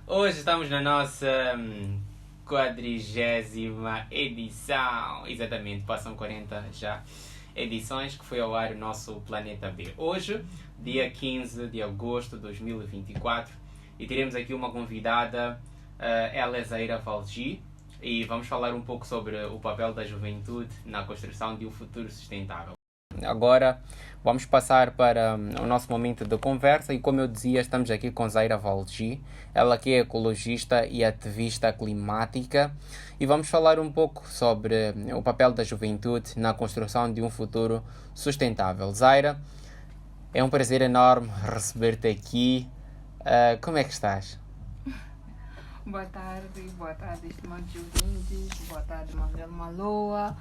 Hoje estamos na nossa 40ª edição. Exatamente, passam 40 já edições que foi ao ar o nosso Planeta B. Hoje, dia 15 de agosto de 2024, e teremos aqui uma convidada, ela é Zaira Valgi, e vamos falar um pouco sobre o papel da juventude na construção de um futuro sustentável. Agora vamos passar para o nosso momento de conversa e, como eu dizia, estamos aqui com Zaira Valgi, ela que é ecologista e ativista climática, e vamos falar um pouco sobre o papel da juventude na construção de um futuro sustentável. Zaira, é um prazer enorme receber-te aqui. Como é que estás? Boa tarde, estimados ouvintes, boa tarde, Manuel Maloa.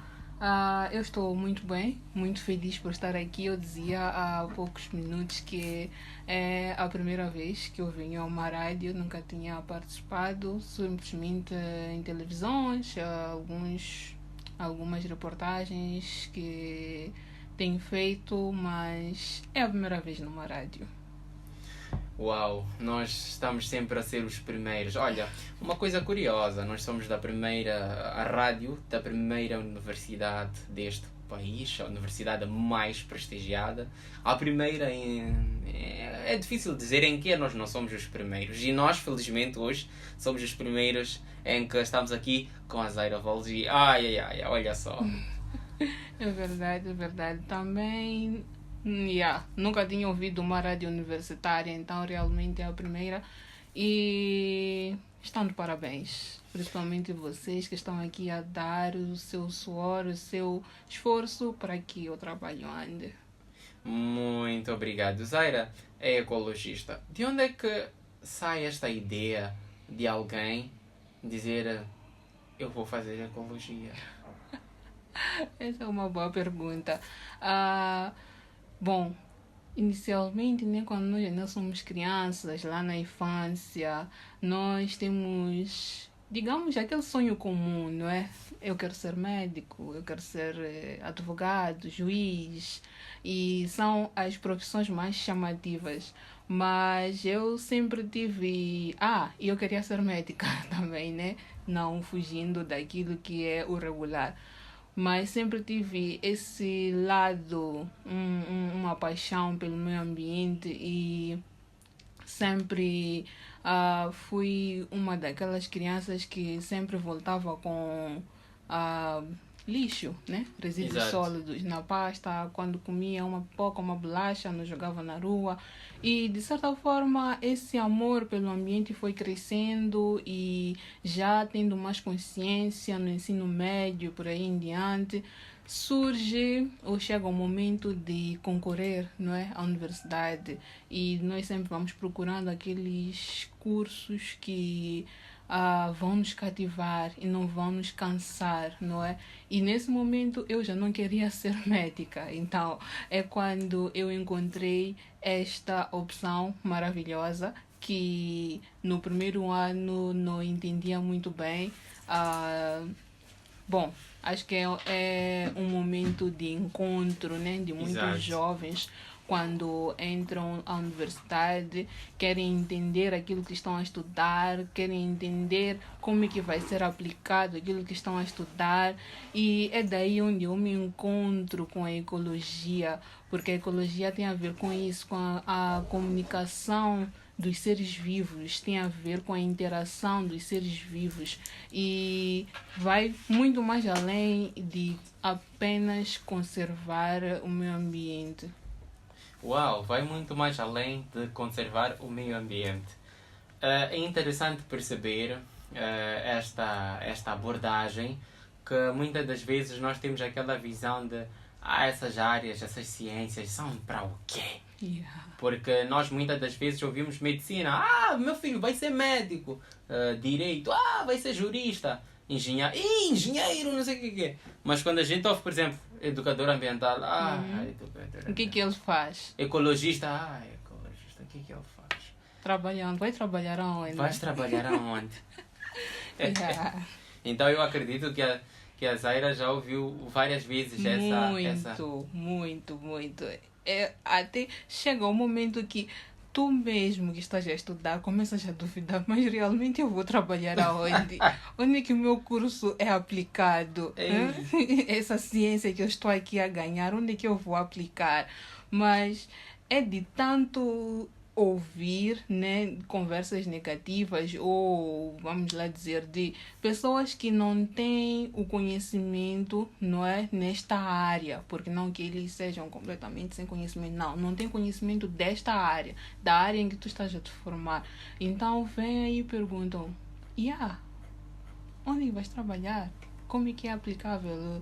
Eu estou muito bem, muito feliz por estar aqui. Eu dizia há poucos minutos que é a primeira vez que eu venho a uma rádio, nunca tinha participado, simplesmente em televisões, algumas reportagens que tenho feito, mas é a primeira vez numa rádio. Uau, nós estamos sempre a ser os primeiros. Olha, uma coisa curiosa, nós somos a rádio da primeira universidade deste país, a universidade mais prestigiada. A primeira é difícil dizer em que nós não somos os primeiros. E nós, felizmente, hoje somos os primeiros em que estamos aqui com a Zaira Valgi. Ai, olha só. É verdade. Também, nunca tinha ouvido uma rádio universitária, então realmente é a primeira. E estão de parabéns, principalmente vocês que estão aqui a dar o seu suor, o seu esforço para que o trabalho ande. Muito obrigado. Zaira é ecologista. De onde é que sai esta ideia de alguém dizer eu vou fazer ecologia? Essa é uma boa pergunta. Bom, inicialmente, né, quando nós ainda somos crianças, lá na infância, nós temos, digamos, aquele sonho comum, não é? Eu quero ser médico, eu quero ser advogado, juiz, e são as profissões mais chamativas. Mas eu sempre tive. E eu queria ser médica também, né? Não fugindo daquilo que é o regular, mas sempre tive esse lado, uma paixão pelo meio ambiente e sempre fui uma daquelas crianças que sempre voltava com uh, lixo, né? Resíduos Exato. sólidos na pasta, quando comia uma pipoca, uma bolacha, não jogava na rua. E de certa forma esse amor pelo ambiente foi crescendo e já tendo mais consciência no ensino médio, por aí em diante, surge ou chega o momento de concorrer, não é, à universidade, e nós sempre vamos procurando aqueles cursos que vão nos cativar e não vão nos cansar, não é? E nesse momento eu já não queria ser médica, então é quando eu encontrei esta opção maravilhosa que no primeiro ano não entendia muito bem. Bom, acho que é um momento de encontro, né, de muitos Exato. jovens quando entram à universidade, querem entender aquilo que estão a estudar, querem entender como é que vai ser aplicado aquilo que estão a estudar, e é daí onde eu me encontro com a ecologia, porque a ecologia tem a ver com isso, com a comunicação dos seres vivos, tem a ver com a interação dos seres vivos e vai muito mais além de apenas conservar o meio ambiente. Uau, vai muito mais além de conservar o meio ambiente. É interessante perceber esta abordagem, que muitas das vezes nós temos aquela visão de essas áreas, essas ciências são para o quê? Porque nós muitas das vezes ouvimos medicina, meu filho vai ser médico, direito, vai ser jurista, engenheiro, não sei o que é. Mas quando a gente ouve, por exemplo, educador ambiental, educador O que ele faz? Ecologista, ecologista, o que ele faz? Trabalhando, vai trabalhar aonde? Vais trabalhar aonde? Então eu acredito que a Zaira já ouviu várias vezes essa... Muito. Até chega um momento que tu mesmo que estás a estudar começas a duvidar, mas realmente eu vou trabalhar aonde? Onde é que o meu curso é aplicado? Hã? Essa ciência que eu estou aqui a ganhar, onde é que eu vou aplicar? Mas é de tanto ouvir, né, conversas negativas ou, vamos lá dizer, de pessoas que não têm o conhecimento, não é, nesta área, porque não que eles sejam completamente sem conhecimento, não têm conhecimento desta área, da área em que tu estás a te formar. Então vem aí e perguntam, onde vais trabalhar? Como é que é aplicável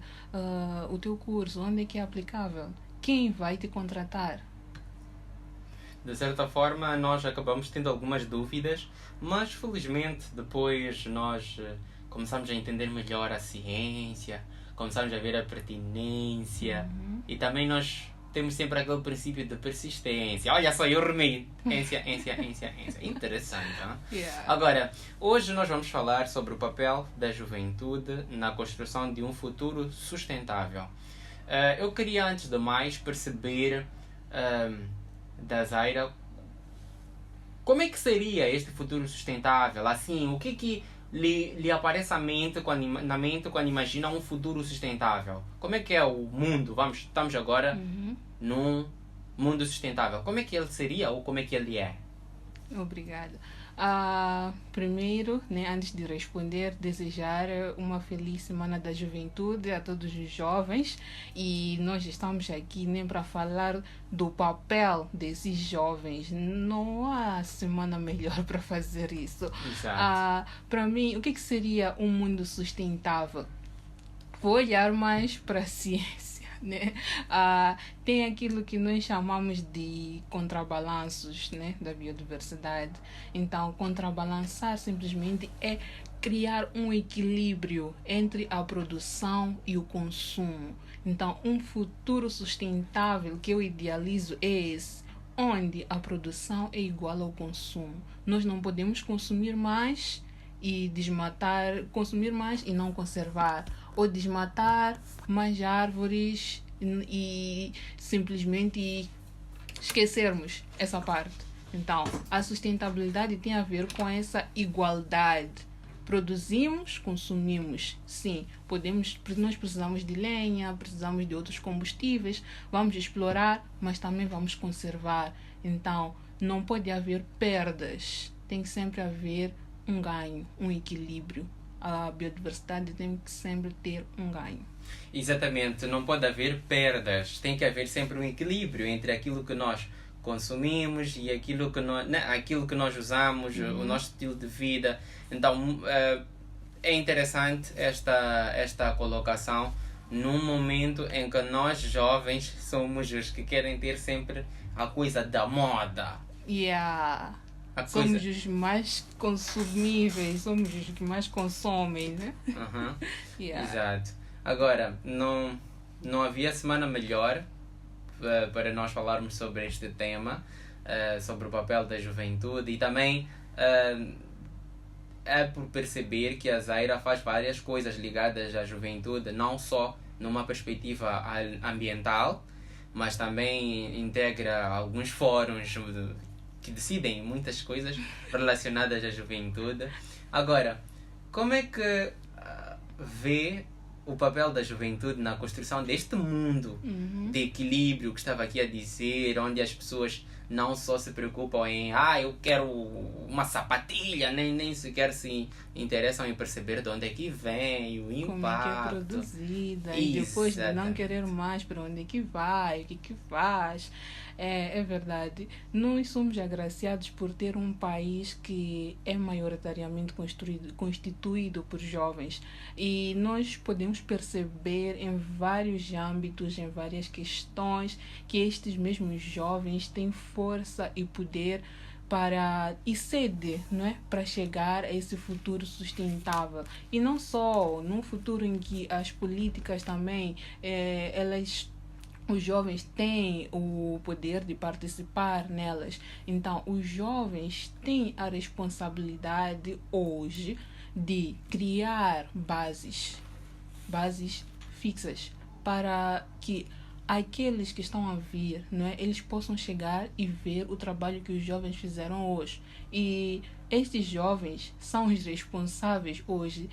o teu curso? Onde é que é aplicável? Quem vai te contratar? De certa forma, nós acabamos tendo algumas dúvidas, mas felizmente depois nós começamos a entender melhor a ciência, começamos a ver a pertinência e também nós temos sempre aquele princípio de persistência. Olha só, eu remei. Ência. Interessante, não? Yeah. Agora, hoje nós vamos falar sobre o papel da juventude na construção de um futuro sustentável. Eu queria, antes de mais, perceber da Zaira como é que seria este futuro sustentável? Assim, o que lhe aparece na mente quando imagina um futuro sustentável? Como é que é o mundo? Estamos agora num mundo sustentável. Como é que ele seria ou como é que ele é? Obrigada. Primeiro, né, antes de responder, desejar uma feliz Semana da Juventude a todos os jovens, e nós estamos aqui nem para falar do papel desses jovens. Não há semana melhor para fazer isso. Exato. Para mim, o que seria um mundo sustentável? Vou olhar mais para a ciência. Né? Tem aquilo que nós chamamos de contrabalanços, né, da biodiversidade. Então, contrabalançar simplesmente é criar um equilíbrio entre a produção e o consumo. Então, um futuro sustentável que eu idealizo é esse, onde a produção é igual ao consumo. Nós não podemos consumir mais e desmatar, consumir mais e não conservar, ou desmatar mais árvores e simplesmente esquecermos essa parte. Então, a sustentabilidade tem a ver com essa igualdade. Produzimos, consumimos. Sim, nós precisamos de lenha, precisamos de outros combustíveis, vamos explorar, mas também vamos conservar. Então, não pode haver perdas. Tem que sempre haver um ganho, um equilíbrio. A biodiversidade tem que sempre ter um ganho. Exatamente, não pode haver perdas, tem que haver sempre um equilíbrio entre aquilo que nós consumimos e aquilo que nós usamos, o nosso estilo de vida. Então é interessante esta colocação num momento em que nós jovens somos os que querem ter sempre a coisa da moda. Somos os mais consumíveis, somos os que mais consomem, né? Exato. Agora, não havia semana melhor para nós falarmos sobre este tema, sobre o papel da juventude, e também é por perceber que a Zaira faz várias coisas ligadas à juventude, não só numa perspectiva ambiental, mas também integra alguns fóruns que decidem muitas coisas relacionadas à juventude. Agora, como é que vê o papel da juventude na construção deste mundo de equilíbrio que estava aqui a dizer, onde as pessoas não só se preocupam em eu quero uma sapatilha, nem sequer se interessam em perceber de onde é que vem, o impacto. Como é que é produzida, e depois de não querer mais, para onde é que vai, o que faz. É verdade. Nós somos agraciados por ter um país que é maioritariamente constituído por jovens, e nós podemos perceber em vários âmbitos, em várias questões, que estes mesmos jovens têm força e poder e sede, não é? Para chegar a esse futuro sustentável. E não só num futuro em que as políticas também, os jovens têm o poder de participar nelas. Então, os jovens têm a responsabilidade hoje de criar bases fixas para que aqueles que estão a vir, não é? Eles possam chegar e ver o trabalho que os jovens fizeram hoje. E estes jovens são os responsáveis hoje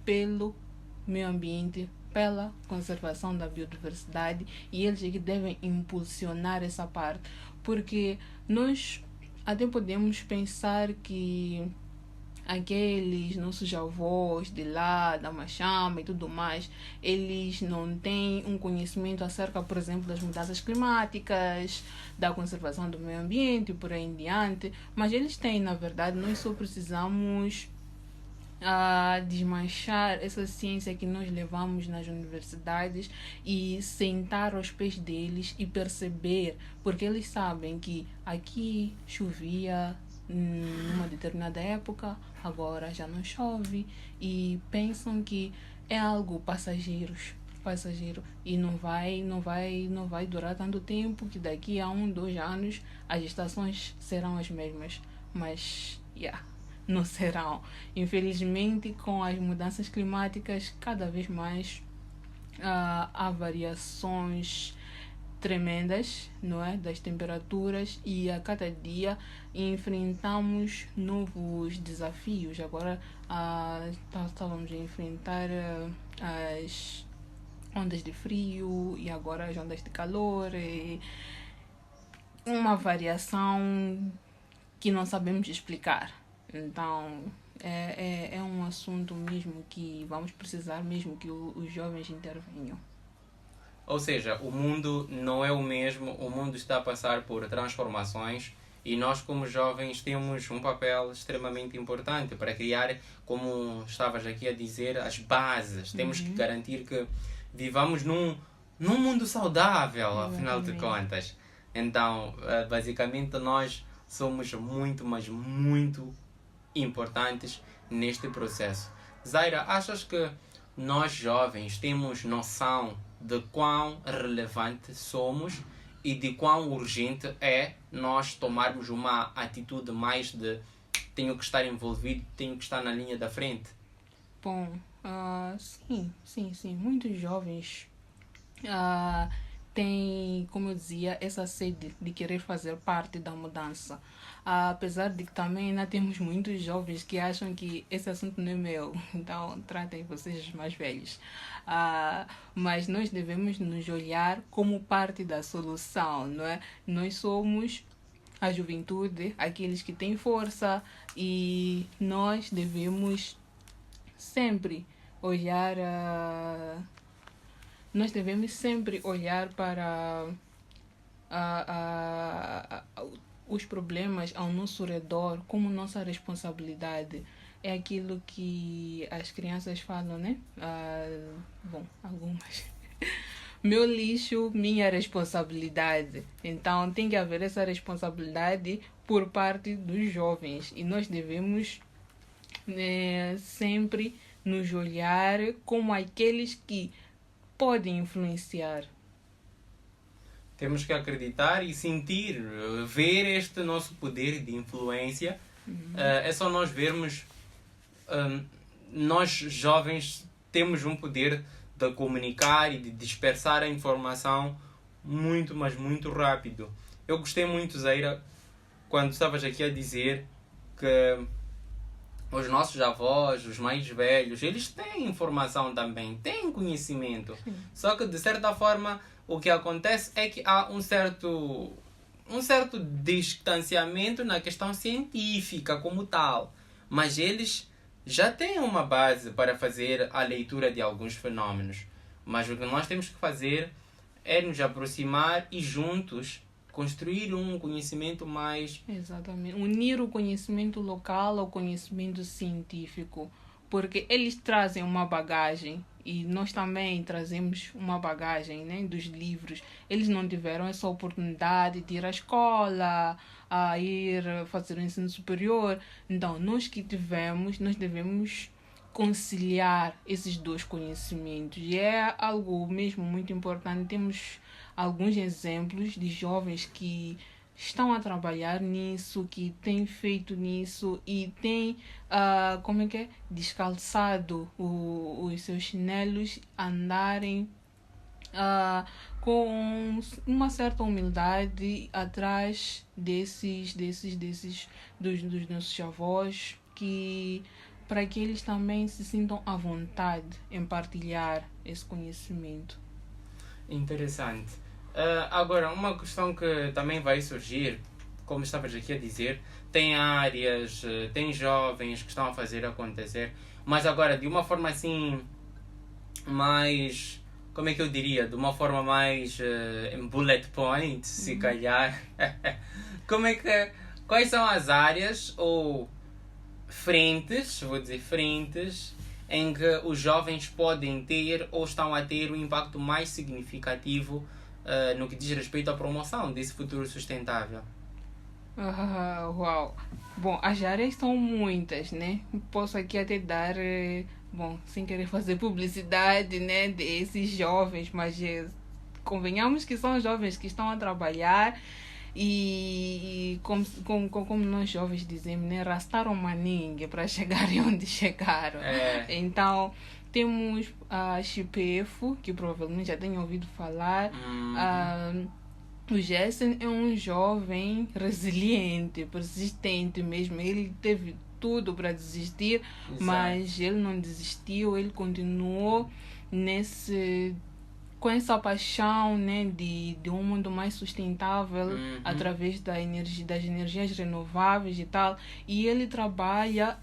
pelo meio ambiente, pela conservação da biodiversidade, e eles é que devem impulsionar essa parte, porque nós até podemos pensar que aqueles nossos avós de lá, da Machama e tudo mais, eles não têm um conhecimento acerca, por exemplo, das mudanças climáticas, da conservação do meio ambiente e por aí em diante, mas eles têm, na verdade. Nós só precisamos desmanchar essa ciência que nós levamos nas universidades e sentar aos pés deles e perceber, porque eles sabem que aqui chovia numa determinada época, agora já não chove, e pensam que é algo passageiro e não vai durar tanto tempo, que daqui a 2 anos as estações serão as mesmas, mas não serão. Infelizmente, com as mudanças climáticas, cada vez mais há variações tremendas, não é, das temperaturas, e a cada dia enfrentamos novos desafios. Agora estávamos a enfrentar as ondas de frio e agora as ondas de calor, e uma variação que não sabemos explicar. Então é um assunto mesmo que vamos precisar mesmo que os jovens intervenham. Ou seja, o mundo não é o mesmo, o mundo está a passar por transformações e nós, como jovens, temos um papel extremamente importante para criar, como estavas aqui a dizer, as bases. Temos que garantir que vivamos num mundo saudável, afinal de contas. Então, basicamente, nós somos muito, mas muito importantes neste processo. Zaira, achas que nós jovens temos noção de quão relevante somos e de quão urgente é nós tomarmos uma atitude mais de tenho que estar envolvido, tenho que estar na linha da frente? Bom, sim. Muitos jovens têm, como eu dizia, essa sede de querer fazer parte da mudança. Apesar de que também ainda temos muitos jovens que acham que esse assunto não é meu, então tratem vocês mais velhos. Mas nós devemos nos olhar como parte da solução, não é? Nós somos a juventude, aqueles que têm força, e nós devemos sempre olhar para os problemas ao nosso redor como nossa responsabilidade. É aquilo que as crianças falam, né? Algumas. Meu lixo, minha responsabilidade. Então tem que haver essa responsabilidade por parte dos jovens, e nós devemos sempre nos olhar como aqueles que podem influenciar. Temos que acreditar e sentir, ver este nosso poder de influência. É só nós vermos, nós jovens temos um poder de comunicar e de dispersar a informação muito, mas muito rápido. Eu gostei muito, Zaira, quando estavas aqui a dizer que os nossos avós, os mais velhos, eles têm informação também, têm conhecimento. Sim. Só que, de certa forma, o que acontece é que há um certo distanciamento na questão científica como tal. Mas eles já têm uma base para fazer a leitura de alguns fenómenos. Mas o que nós temos que fazer é nos aproximar e juntos construir um conhecimento mais... Exatamente. Unir o conhecimento local ao conhecimento científico. Porque eles trazem uma bagagem e nós também trazemos uma bagagem, né, dos livros. Eles não tiveram essa oportunidade de ir à escola, a ir fazer o ensino superior. Então, nós que tivemos, nós devemos conciliar esses dois conhecimentos. E é algo mesmo muito importante. Temos alguns exemplos de jovens que estão a trabalhar nisso, que têm feito nisso e têm, descalçado os seus chinelos, andarem com uma certa humildade atrás dos nossos avós, que para que eles também se sintam à vontade em partilhar esse conhecimento. Interessante. Agora, uma questão que também vai surgir, como estavas aqui a dizer, tem áreas, tem jovens que estão a fazer acontecer, mas agora de uma forma assim mais, como é que eu diria, de uma forma mais em bullet points, se calhar. Como é que, quais são as áreas ou frentes, vou dizer frentes, em que os jovens podem ter ou estão a ter um impacto mais significativo no que diz respeito à promoção desse futuro sustentável? Uau! Bom, as áreas são muitas, né? Posso aqui até dar, bom, sem querer fazer publicidade, né, desses jovens, mas convenhamos que são jovens que estão a trabalhar e como nós jovens dizemos, né, rastaram maningue para chegarem onde chegaram. Então, temos a XPF, que provavelmente já tenham ouvido falar. O Jessen é um jovem resiliente, persistente mesmo. Ele teve tudo para desistir, mas ele não desistiu, ele continuou com essa paixão, né, de um mundo mais sustentável através das energias renováveis e tal. E ele trabalha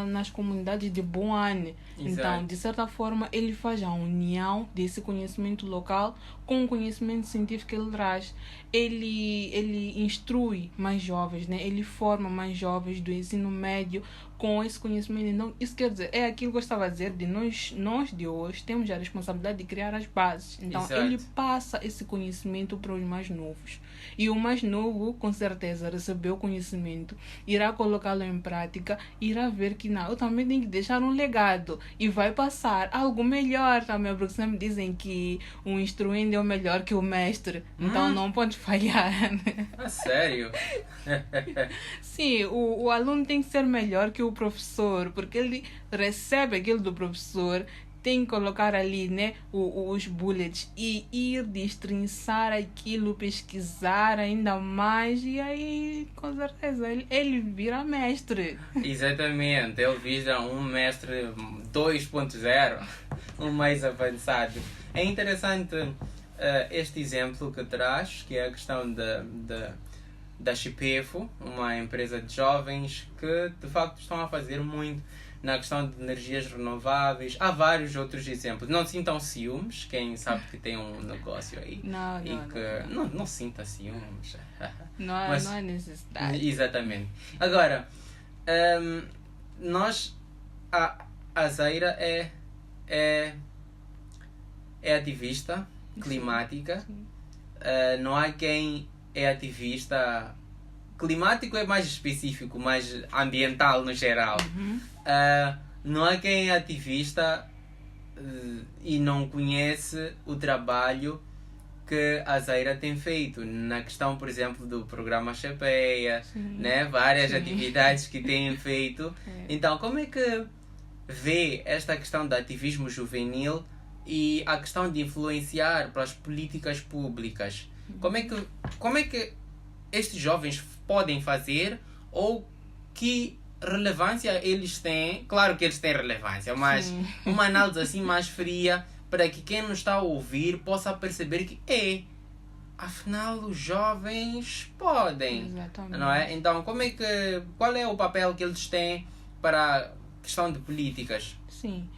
nas comunidades de Boane. Então, de certa forma, ele faz a união desse conhecimento local com o conhecimento científico que ele traz. Ele instrui mais jovens, né? Ele forma mais jovens do ensino médio com esse conhecimento. Então, isso quer dizer, é aquilo que eu estava a dizer, de nós de hoje temos a responsabilidade de criar as bases. Então, ele passa esse conhecimento para os mais novos. E o mais novo, com certeza, recebeu o conhecimento, irá colocá-lo em prática, irá ver que não, eu também tenho que deixar um legado e vai passar algo melhor também, porque sempre dizem que o instruindo é o melhor que o mestre. Então, não pode falhar. Sério? Sim, o aluno tem que ser melhor que o professor, porque ele recebe aquilo do professor, tem que colocar ali, né, os bullets e ir destrinçar aquilo, pesquisar ainda mais, e aí, com certeza, ele vira mestre. Exatamente, ele vira um mestre 2.0, um mais avançado. É interessante este exemplo que traz, que é a questão da XPEFO, uma empresa de jovens que de facto estão a fazer muito na questão de energias renováveis. Há vários outros exemplos. Não sintam ciúmes, quem sabe que tem um negócio aí. Não sinta ciúmes. Não há necessidade. Exatamente. Agora, a Zaira é ativista climática. Sim. Não há quem é ativista climático, é mais específico, mais ambiental no geral. Não há quem é ativista e não conhece o trabalho que a Zaira tem feito na questão, por exemplo, do programa Chepeia, né? Várias atividades que tem feito. Então, como é que vê esta questão do ativismo juvenil e a questão de influenciar para as políticas públicas? Como é que estes jovens podem fazer, ou que relevância eles têm? Claro que eles têm relevância, mas uma análise assim mais fria, para que quem nos está a ouvir possa perceber que afinal os jovens podem. Exatamente. Não é? Então, qual é o papel que eles têm para a questão de políticas? Sim.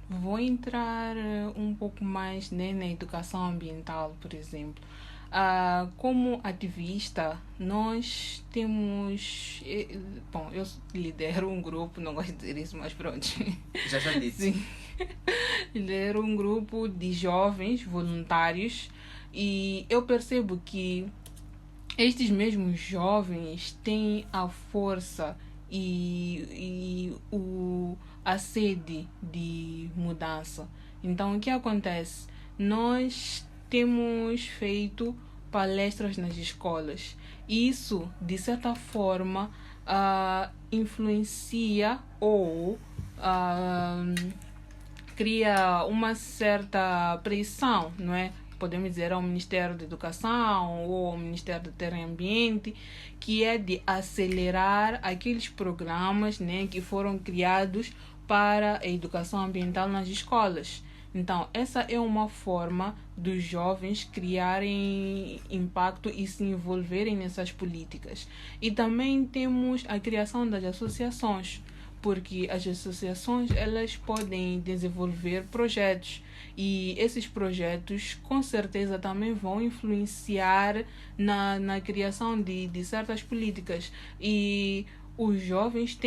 Vou entrar um pouco mais, né, na educação ambiental, por exemplo. Como ativista, nós temos... Bom, eu lidero um grupo, não gosto de dizer isso, mas pronto. Já disse. Sim. Lidero um grupo de jovens voluntários e eu percebo que estes mesmos jovens têm a força e a sede de mudança. Então, o que acontece? Nós temos feito palestras nas escolas. Isso, de certa forma, influencia ou cria uma certa pressão, não é? Podemos dizer ao Ministério da Educação ou ao Ministério do Terra e Ambiente, que é de acelerar aqueles programas, né, que foram criados para a educação ambiental nas escolas. Então, essa é uma forma dos jovens criarem impacto e se envolverem nessas políticas. E também temos a criação das associações, porque as associações elas podem desenvolver projetos e esses projetos com certeza também vão influenciar na criação de certas políticas. E os jovens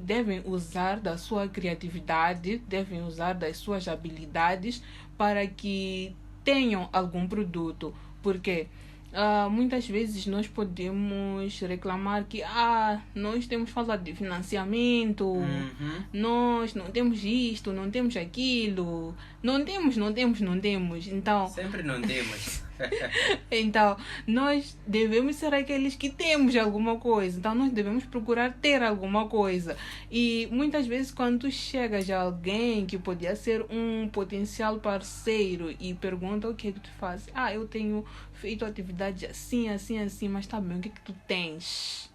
devem usar da sua criatividade, devem usar das suas habilidades para que tenham algum produto. Porque muitas vezes nós podemos reclamar que nós temos falta de financiamento, nós não temos isto, não temos aquilo, não temos. Então, Sempre não temos. então, nós devemos ser aqueles que temos alguma coisa. Então, nós devemos procurar ter alguma coisa. E muitas vezes, quando tu chegas a alguém que podia ser um potencial parceiro e pergunta o que é que tu faz. Eu tenho feito atividade assim, mas tá bem, o que é que tu tens?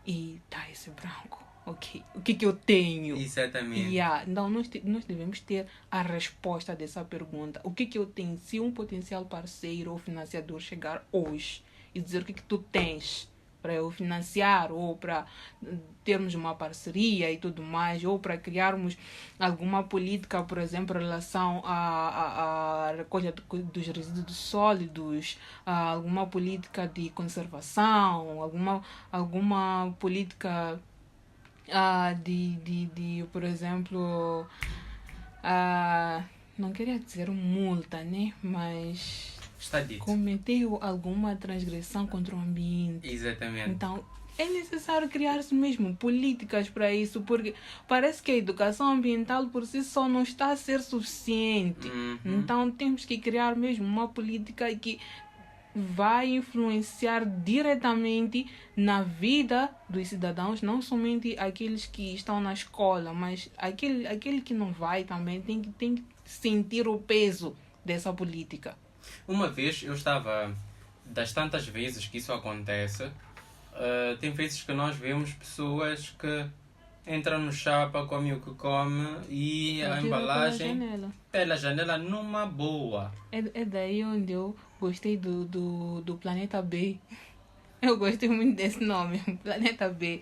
E tá esse branco. Ok, o que eu tenho? Exatamente. Então, nós devemos ter a resposta dessa pergunta. O que eu tenho? Se um potencial parceiro ou financiador chegar hoje e dizer o que tu tens para eu financiar ou para termos uma parceria e tudo mais, ou para criarmos alguma política, por exemplo, em relação à recolha dos resíduos sólidos, alguma política de conservação, alguma política por exemplo, não queria dizer multa, né? Mas Está dito. cometeu alguma transgressão contra o ambiente. Exatamente. Então, é necessário criar-se mesmo políticas para isso, porque parece que a educação ambiental por si só não está a ser suficiente. Então, temos que criar mesmo uma política que vai influenciar diretamente na vida dos cidadãos, não somente aqueles que estão na escola, mas aquele que não vai também tem que sentir o peso dessa política. Uma vez eu estava, das tantas vezes que isso acontece, tem vezes que nós vemos pessoas que entram no chapa, comem o que come e a embalagem pela janela numa boa. É daí onde eu gostei do Planeta B. Eu gostei muito desse nome, Planeta B.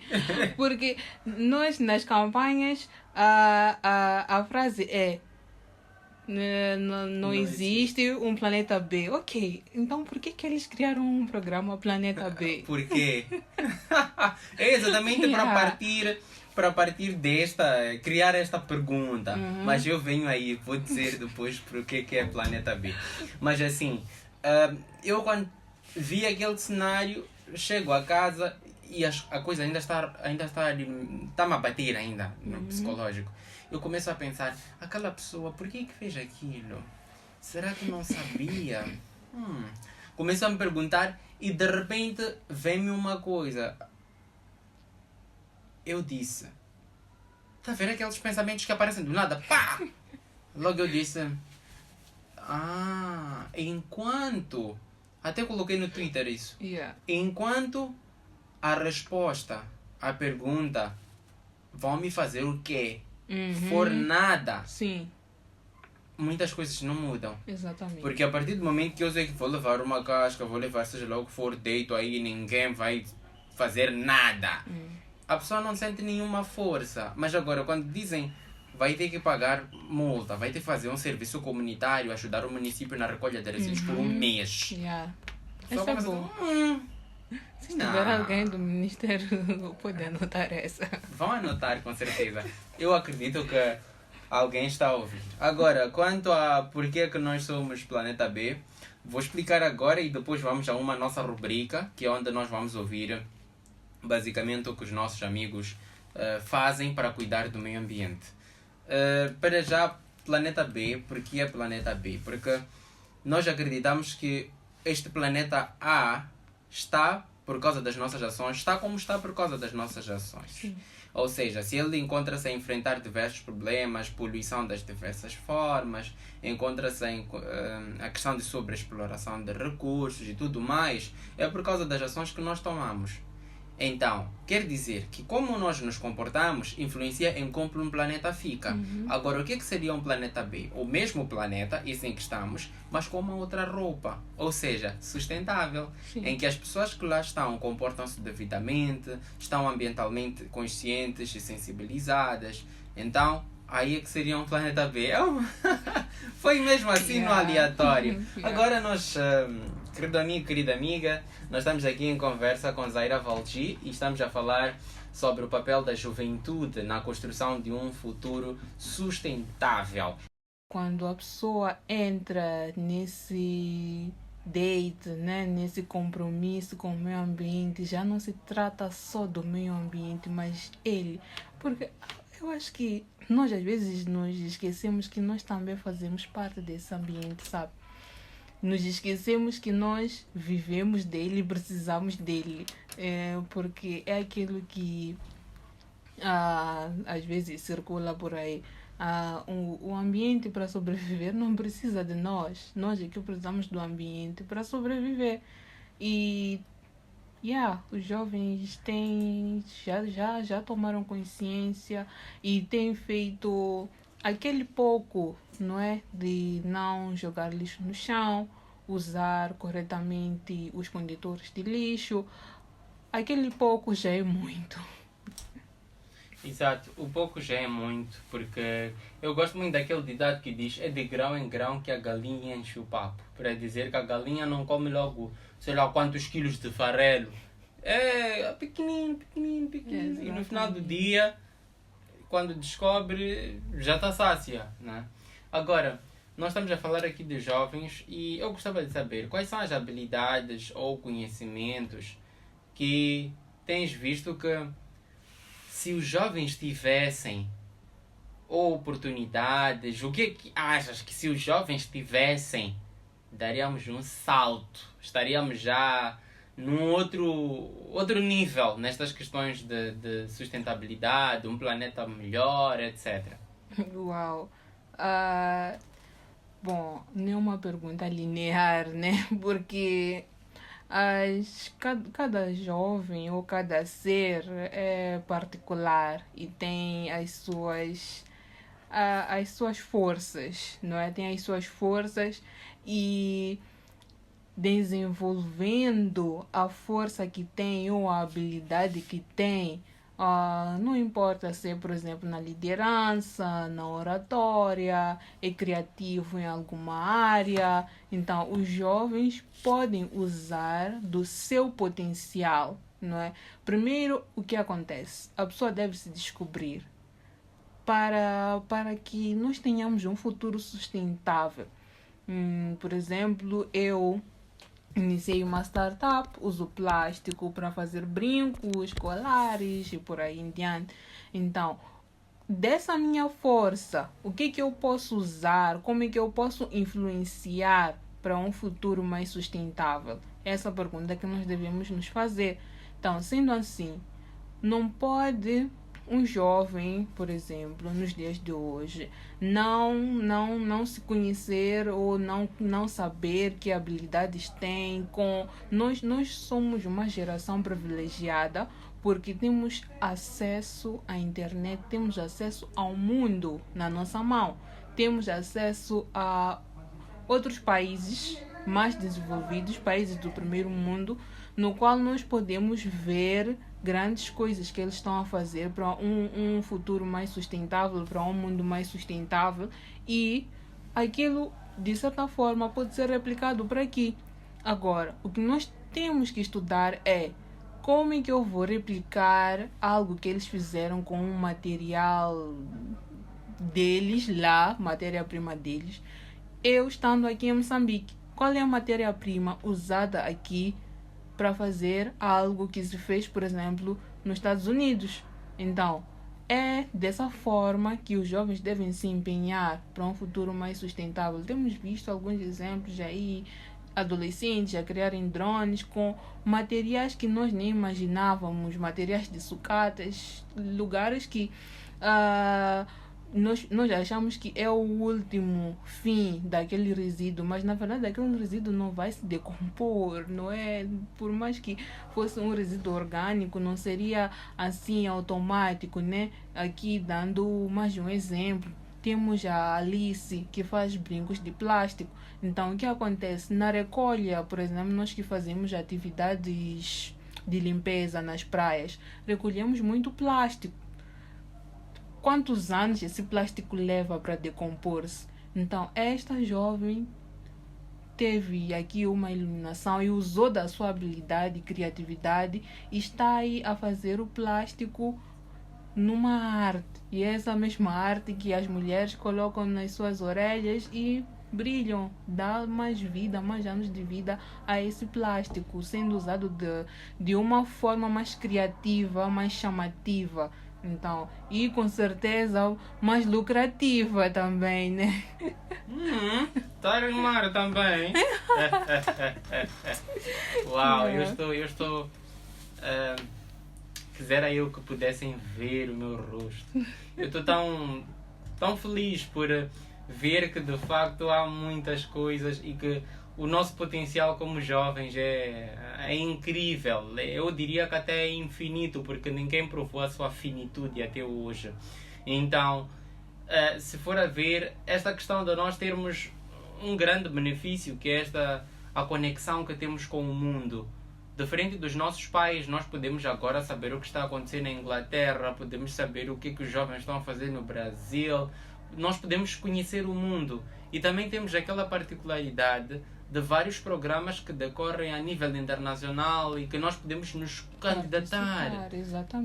Porque nós, nas campanhas, a frase é não existe um Planeta B. Ok, então por que eles criaram um programa Planeta B? Por quê? É exatamente para partir desta, criar esta pergunta. Mas eu venho aí, vou dizer depois por que é Planeta B. Mas assim, eu quando vi aquele cenário, chego a casa e a coisa ainda está está-me a bater ainda no psicológico. Eu começo a pensar, aquela pessoa, por que fez aquilo? Será que não sabia? Começo a me perguntar e de repente vem-me uma coisa. Eu disse, tá vendo aqueles pensamentos que aparecem do nada? Pá! Logo eu disse, enquanto... Até coloquei no Twitter isso. Enquanto a resposta à pergunta vão me fazer o quê? For nada. Sim. Muitas coisas não mudam. Exatamente. Porque a partir do momento que eu sei que vou levar uma casca, vou levar seja lá o que for, deito aí, ninguém vai fazer nada. A pessoa não sente nenhuma força. Mas agora, quando dizem vai ter que pagar multa, vai ter que fazer um serviço comunitário, ajudar o município na recolha de resíduos por um mês. Essa é boa. Se tiver alguém do Ministério, pode anotar essa. Vão anotar, com certeza. Eu acredito que alguém está a ouvir. Agora, quanto a por que nós somos Planeta B, vou explicar agora e depois vamos a uma nossa rubrica, que é onde nós vamos ouvir basicamente o que os nossos amigos fazem para cuidar do meio ambiente. Para já, Planeta B, porque é Planeta B? Porque nós acreditamos que este planeta A está por causa das nossas ações, está como está por causa das nossas ações. Sim. Ou seja, se ele encontra-se a enfrentar diversos problemas, poluição das diversas formas, encontra-se a questão de sobreexploração de recursos e tudo mais, é por causa das ações que nós tomamos. Então, quer dizer que como nós nos comportamos influencia em como um planeta fica. Agora, o que seria um planeta B? O mesmo planeta, isso em que estamos, mas com uma outra roupa. Ou seja, sustentável. Sim. Em que as pessoas que lá estão comportam-se devidamente, estão ambientalmente conscientes e sensibilizadas. Então, aí é que seria um planeta B. Foi mesmo assim no aleatório. Agora nós... querido amigo, querida amiga, nós estamos aqui em conversa com Zaira Valgi e estamos a falar sobre o papel da juventude na construção de um futuro sustentável. Quando a pessoa entra nesse date, né, nesse compromisso com o meio ambiente, já não se trata só do meio ambiente, mas ele. Porque eu acho que nós às vezes nos esquecemos que nós também fazemos parte desse ambiente, sabe? Nos esquecemos que nós vivemos dele e precisamos dele. Porque é aquilo que às vezes circula por aí. O ambiente para sobreviver não precisa de nós. Nós é que precisamos do ambiente para sobreviver. E os jovens já tomaram consciência e têm feito aquele pouco, não é? De não jogar lixo no chão, usar corretamente os condutores de lixo. Aquele pouco já é muito. Exato, o pouco já é muito, porque eu gosto muito daquele ditado que diz: é de grão em grão que a galinha enche o papo. Para dizer que a galinha não come logo, sei lá quantos quilos de farelo. É pequenino. E no final do dia, quando descobre, já está sácia, né? Agora, nós estamos a falar aqui de jovens e eu gostava de saber quais são as habilidades ou conhecimentos que tens visto que, se os jovens tivessem oportunidades, o que é que achas que, se os jovens tivessem, daríamos um salto, estaríamos já num outro nível nestas questões de sustentabilidade, um planeta melhor, etc. Uau! Bom, não é uma pergunta linear, né? Porque cada jovem ou cada ser é particular e tem as suas forças, não é? Tem as suas forças e desenvolvendo a força que tem ou a habilidade que tem, não importa se é, por exemplo, na liderança, na oratória, é criativo em alguma área. Então, os jovens podem usar do seu potencial, não é? Primeiro, o que acontece? A pessoa deve se descobrir para que nós tenhamos um futuro sustentável. Por exemplo, eu iniciei uma startup, uso plástico para fazer brincos, colares e por aí em diante. Então, dessa minha força, o que eu posso usar? Como é que eu posso influenciar para um futuro mais sustentável? Essa pergunta que nós devemos nos fazer. Então, sendo assim, não pode um jovem, por exemplo, nos dias de hoje, não se conhecer ou não saber que habilidades tem. Nós somos uma geração privilegiada porque temos acesso à internet, temos acesso ao mundo na nossa mão, temos acesso a outros países mais desenvolvidos, países do primeiro mundo, no qual nós podemos ver grandes coisas que eles estão a fazer para um futuro mais sustentável, para um mundo mais sustentável, e aquilo, de certa forma, pode ser replicado por aqui. Agora, o que nós temos que estudar é como é que eu vou replicar algo que eles fizeram com um material deles lá, matéria-prima deles, eu estando aqui em Moçambique. Qual é a matéria-prima usada aqui para fazer algo que se fez, por exemplo, nos Estados Unidos? Então, é dessa forma que os jovens devem se empenhar para um futuro mais sustentável. Temos visto alguns exemplos aí adolescentes a criarem drones com materiais que nós nem imaginávamos, materiais de sucatas, lugares que nós achamos que é o último fim daquele resíduo, mas na verdade aquele resíduo não vai se decompor, não é? Por mais que fosse um resíduo orgânico, não seria assim automático, né? Aqui dando mais um exemplo, temos a Alice que faz brincos de plástico. Então o que acontece? Na recolha, por exemplo, nós que fazemos atividades de limpeza nas praias, recolhemos muito plástico. Quantos anos esse plástico leva para decompor-se? Então, esta jovem teve aqui uma iluminação e usou da sua habilidade e criatividade e está aí a fazer o plástico numa arte. E é essa mesma arte que as mulheres colocam nas suas orelhas e brilham, dá mais vida, mais anos de vida a esse plástico, sendo usado de uma forma mais criativa, mais chamativa. Então, e com certeza mais lucrativa também, né? Tá a animar também. Uau, eu estou. Quisera eu que pudessem ver o meu rosto. Eu estou tão feliz por ver que de facto há muitas coisas e que o nosso potencial como jovens é incrível. Eu diria que até é infinito, porque ninguém provou a sua finitude até hoje. Então, se for a ver, esta questão de nós termos um grande benefício, que é a conexão que temos com o mundo. Diferente dos nossos pais, nós podemos agora saber o que está acontecendo na Inglaterra, podemos saber o que os jovens estão a fazer no Brasil, nós podemos conhecer o mundo. E também temos aquela particularidade de vários programas que decorrem a nível internacional e que nós podemos nos candidatar,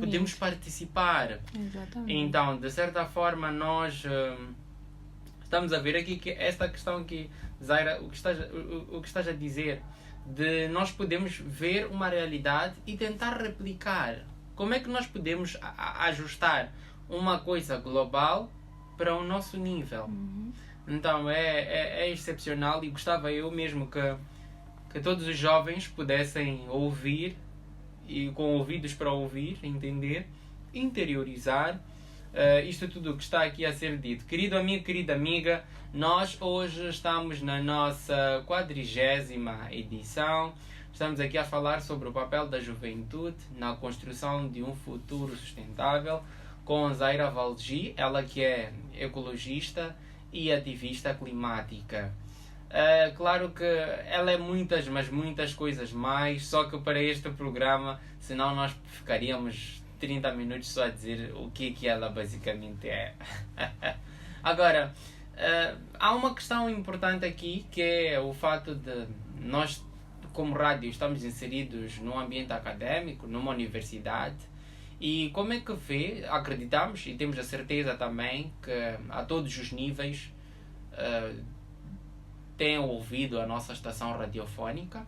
podemos participar. Exatamente. Então, de certa forma, nós estamos a ver aqui que esta questão que, Zaira, o que estás a dizer, de nós podemos ver uma realidade e tentar replicar. Como é que nós podemos ajustar uma coisa global para o nosso nível? Então é excepcional e gostava eu mesmo que todos os jovens pudessem ouvir e com ouvidos para ouvir, entender, interiorizar isto tudo que está aqui a ser dito. Querido amigo, querida amiga, nós hoje estamos na nossa 40ª edição. Estamos aqui a falar sobre o papel da juventude na construção de um futuro sustentável com Zaira Valgi, ela que é ecologista e ativista climática. Claro que ela é muitas, mas muitas coisas mais, só que para este programa, senão nós ficaríamos 30 minutos só a dizer o que ela basicamente é. Agora, há uma questão importante aqui, que é o fato de nós, como rádio, estamos inseridos num ambiente académico, numa universidade, e como é que vê, acreditamos e temos a certeza também que a todos os níveis têm ouvido a nossa estação radiofónica.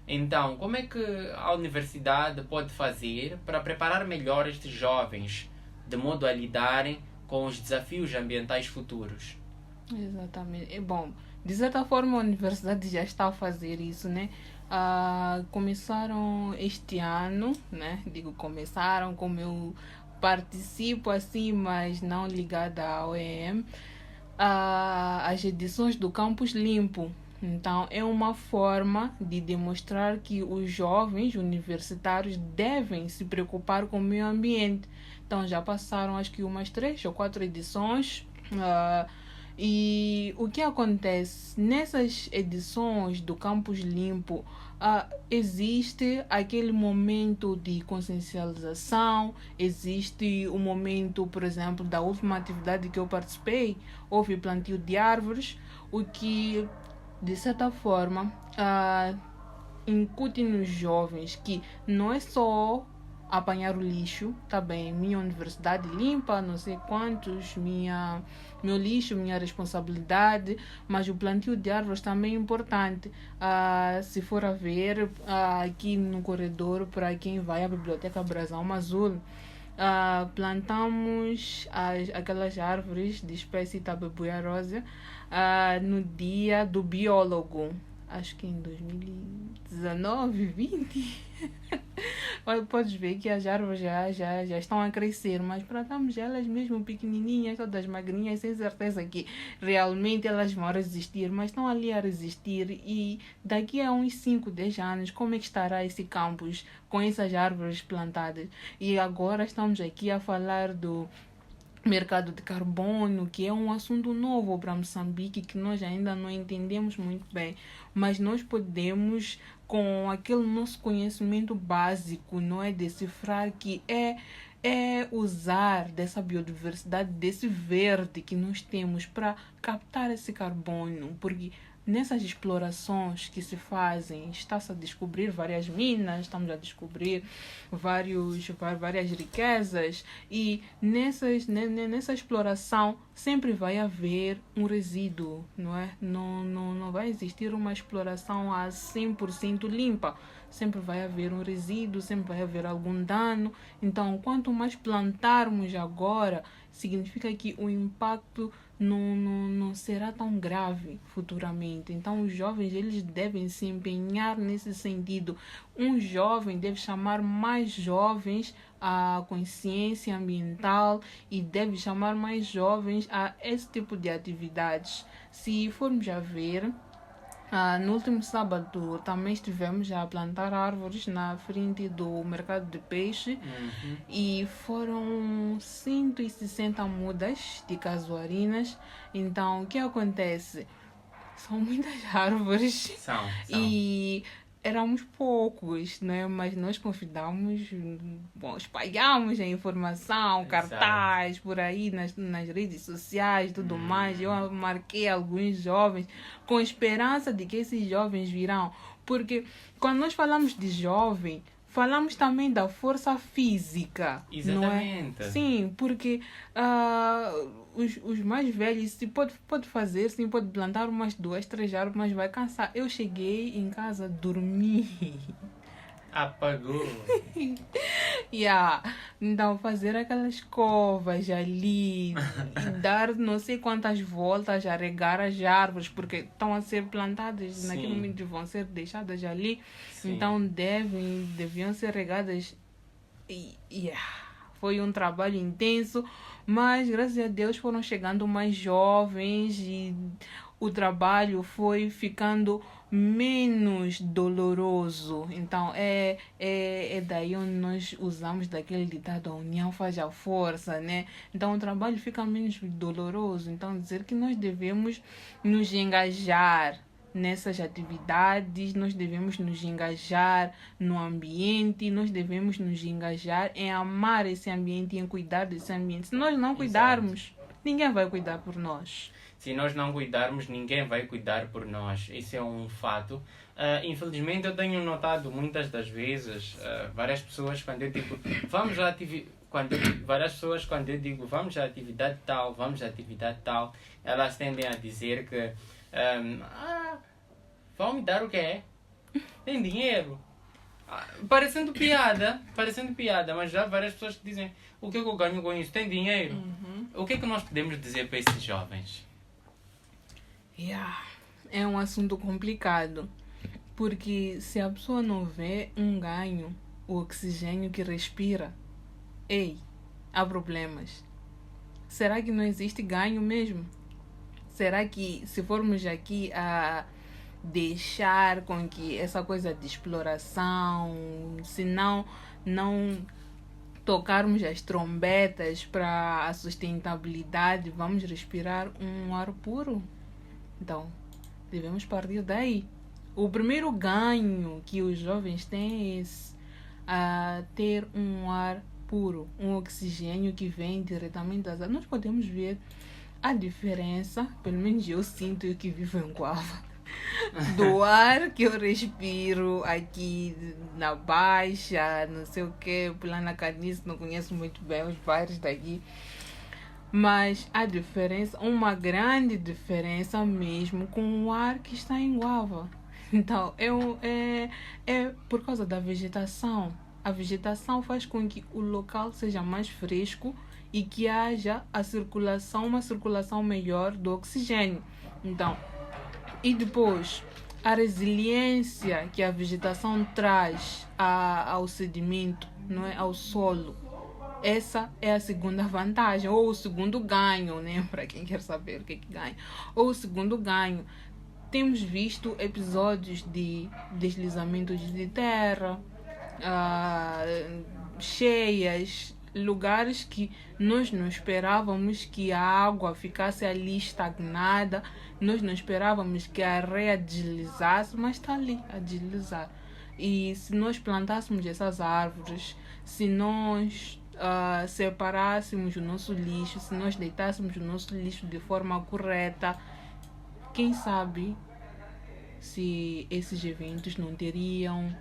Então, como é que a universidade pode fazer para preparar melhor estes jovens de modo a lidarem com os desafios ambientais futuros? Exatamente. Bom, de certa forma a universidade já está a fazer isso, né? Começaram este ano, né? Digo começaram, como eu participo assim, mas não ligada ao EM, as edições do Campus Limpo. Então, é uma forma de demonstrar que os jovens universitários devem se preocupar com o meio ambiente. Então, já passaram acho que umas 3 ou 4 edições. E o que acontece? Nessas edições do Campus Limpo, existe aquele momento de consciencialização, existe o momento, por exemplo, da última atividade que eu participei, houve plantio de árvores, o que, de certa forma, incute nos jovens que não é só apanhar o lixo, tá bem, minha universidade limpa, não sei quantos, meu lixo, minha responsabilidade, mas o plantio de árvores também é importante. Se for a ver, aqui no corredor, para quem vai à Biblioteca Brasão Azul, plantamos aquelas árvores de espécie Tabebuia rosa no dia do biólogo. acho que em 2019, 20. Olha, podes ver que as árvores já estão a crescer, mas plantamos elas mesmo pequenininhas, todas magrinhas, sem certeza que realmente elas vão resistir, mas estão ali a resistir. E daqui a uns 5, 10 anos, como é que estará esse campus com essas árvores plantadas? E agora estamos aqui a falar do mercado de carbono, que é um assunto novo para Moçambique, que nós ainda não entendemos muito bem, mas nós podemos, com aquele nosso conhecimento básico, não é, decifrar que é usar dessa biodiversidade, desse verde que nós temos para captar esse carbono, porque nessas explorações que se fazem, está-se a descobrir várias minas, estamos a descobrir várias riquezas, e nessa exploração sempre vai haver um resíduo, não é? Não vai existir uma exploração a 100% limpa. Sempre vai haver um resíduo, sempre vai haver algum dano. Então, quanto mais plantarmos agora, significa que o impacto não será tão grave futuramente. Então, os jovens, eles devem se empenhar nesse sentido. Um jovem deve chamar mais jovens à consciência ambiental e deve chamar mais jovens a esse tipo de atividades. Se formos a ver, no último sábado também estivemos a plantar árvores na frente do mercado de peixe. E foram 160 mudas de casuarinas. Então, o que acontece? São muitas árvores. São. E éramos poucos, né? Mas nós convidamos, espalhamos a informação, cartaz por aí nas redes sociais e tudo mais. Eu marquei alguns jovens com esperança de que esses jovens virão. Porque quando nós falamos de jovem, falamos também da força física. Exatamente. Não é? Sim, porque os mais velhos pode fazer, sim, pode plantar umas 2, 3 árvores, mas vai cansar. Eu cheguei em casa, dormi. Apagou. Então, fazer aquelas covas ali, dar não sei quantas voltas a regar as árvores, porque estão a ser plantadas, Sim. naquele momento vão ser deixadas ali. Sim. Então, deviam ser regadas. Foi um trabalho intenso, mas graças a Deus foram chegando mais jovens e o trabalho foi ficando menos doloroso. Então é daí onde nós usamos daquele ditado: a união faz a força, né? Então o trabalho fica menos doloroso. Então dizer que nós devemos nos engajar nessas atividades, nós devemos nos engajar no ambiente, nós devemos nos engajar em amar esse ambiente, em cuidar desse ambiente. Se nós não cuidarmos, ninguém vai cuidar por nós. Se nós não cuidarmos, ninguém vai cuidar por nós. Isso é um fato. Infelizmente, eu tenho notado muitas das vezes, várias pessoas, quando eu digo, vamos à quando eu digo, vamos à atividade tal, elas tendem a dizer que vão me dar o quê? Tem dinheiro. Parecendo piada, mas já várias pessoas que dizem: o que é que eu ganho com isso? Tem dinheiro. O que é que nós podemos dizer para esses jovens? É um assunto complicado, porque se a pessoa não vê um ganho, o oxigênio que respira, há problemas. Será que não existe ganho mesmo? Será que, se formos aqui a deixar com que essa coisa de exploração, se não tocarmos as trombetas para a sustentabilidade, vamos respirar um ar puro? Então, devemos partir daí. O primeiro ganho que os jovens têm é esse, ter um ar puro, um oxigênio que vem diretamente das árvores. Nós podemos ver a diferença, pelo menos eu sinto, eu que vivo em Guava, do ar que eu respiro aqui na Baixa, não sei o que, lá na Canice, não conheço muito bem os bairros daqui, mas a diferença, uma grande diferença mesmo com o ar que está em Guava. Então, é por causa da vegetação. A vegetação faz com que o local seja mais fresco e que haja uma circulação melhor do oxigênio. Então, e depois, a resiliência que a vegetação traz ao sedimento, não é? Ao solo. Essa é a segunda vantagem, ou o segundo ganho, né? Para quem quer saber o que ganha. Ou o segundo ganho. Temos visto episódios de deslizamentos de terra, cheias, lugares que nós não esperávamos que a água ficasse ali estagnada, nós não esperávamos que a areia deslizasse, mas está ali a deslizar. E se nós plantássemos essas árvores, se nós separássemos o nosso lixo, se nós deitássemos o nosso lixo de forma correta, quem sabe se esses eventos não teriam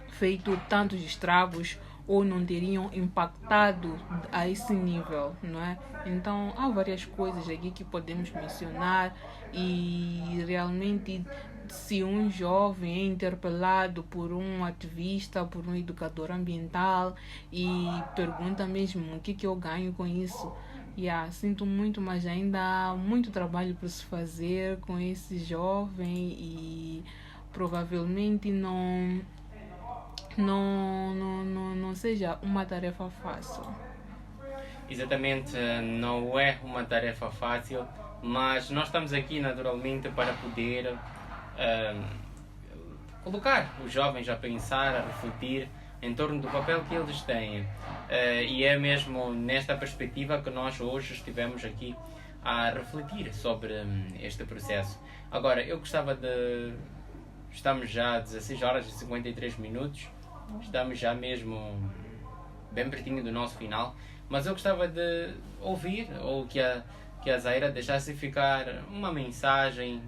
feito tantos estragos ou não teriam impactado a esse nível, não é? Então, há várias coisas aqui que podemos mencionar e realmente se um jovem é interpelado por um ativista, por um educador ambiental e pergunta mesmo o que eu ganho com isso, sinto muito, mas ainda há muito trabalho para se fazer com esse jovem e provavelmente não seja uma tarefa fácil. Exatamente, não é uma tarefa fácil, mas nós estamos aqui naturalmente para poder colocar os jovens a pensar, a refletir em torno do papel que eles têm. E é mesmo nesta perspectiva que nós hoje estivemos aqui a refletir sobre este processo. Agora, eu gostava de... Estamos já a 16 horas e 53 minutos. Estamos já mesmo bem pertinho do nosso final. Mas eu gostava de ouvir, ou que a Zaira deixasse ficar uma mensagem,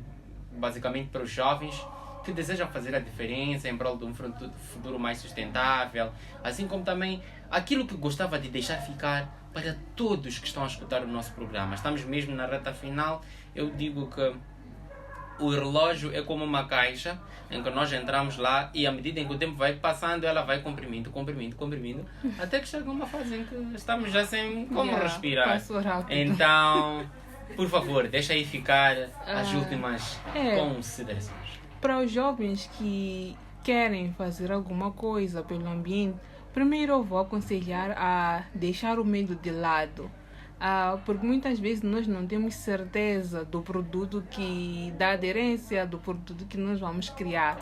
basicamente para os jovens que desejam fazer a diferença em prol de um futuro mais sustentável, assim como também aquilo que gostava de deixar ficar para todos que estão a escutar o nosso programa. Estamos mesmo na reta final. Eu digo que o relógio é como uma caixa em que nós entramos lá e à medida em que o tempo vai passando, ela vai comprimindo, até que chega uma fase em que estamos já sem como respirar. Então, por favor, deixa aí ficar as últimas considerações. Para os jovens que querem fazer alguma coisa pelo ambiente, primeiro eu vou aconselhar a deixar o medo de lado. Porque muitas vezes nós não temos certeza do produto da aderência do produto que nós vamos criar.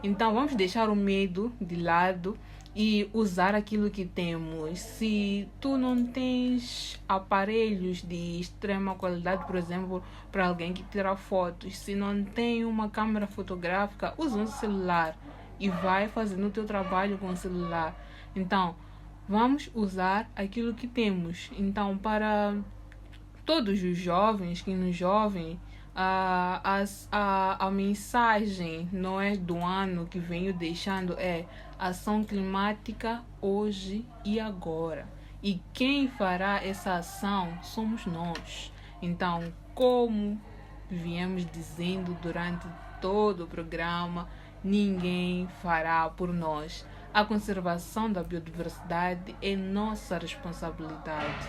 Então vamos deixar o medo de lado e usar aquilo que temos. Se tu não tens aparelhos de extrema qualidade, por exemplo, para alguém que tira fotos, se não tem uma câmera fotográfica, usa um celular e vai fazendo o teu trabalho com o celular. Então, vamos usar aquilo que temos. Então, para todos os jovens que nos ouvem, a mensagem não é do ano que venho deixando é ação climática hoje e agora. E quem fará essa ação somos nós. Então, como viemos dizendo durante todo o programa, ninguém fará por nós. A conservação da biodiversidade é nossa responsabilidade.